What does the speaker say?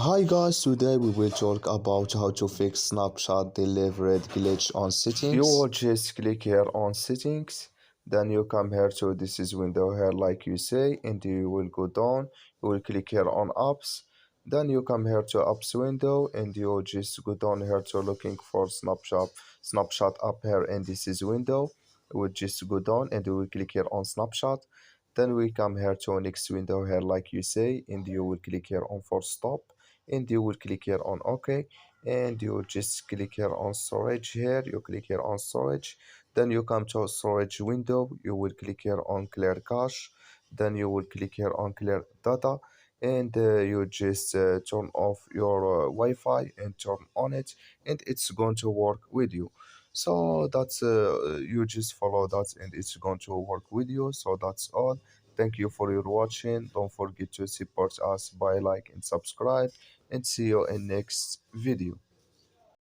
Hi guys, today we will talk about how to fix Snapchat delivered glitch on settings. You will just click here on settings, then you come here to this is window here like you say, and you will go down, you will click here on apps, then you come here to apps window and you will just go down here to looking for Snapchat app here and this is window. You will just go down and you will click here on Snapchat. Then we come here to next window here like you say, and you will click here on force stop, and you will click here on OK, and you will just click here on storage here, you click here on storage, then you come to storage window, you will click here on clear cache, then you will click here on clear data, and you just turn off your Wi-Fi and turn on it, and it's going to work with you. So that's you just follow that and it's going to work with you. So that's all. Thank you for your watching. Don't forget to support us by like and subscribe, and see you in next video.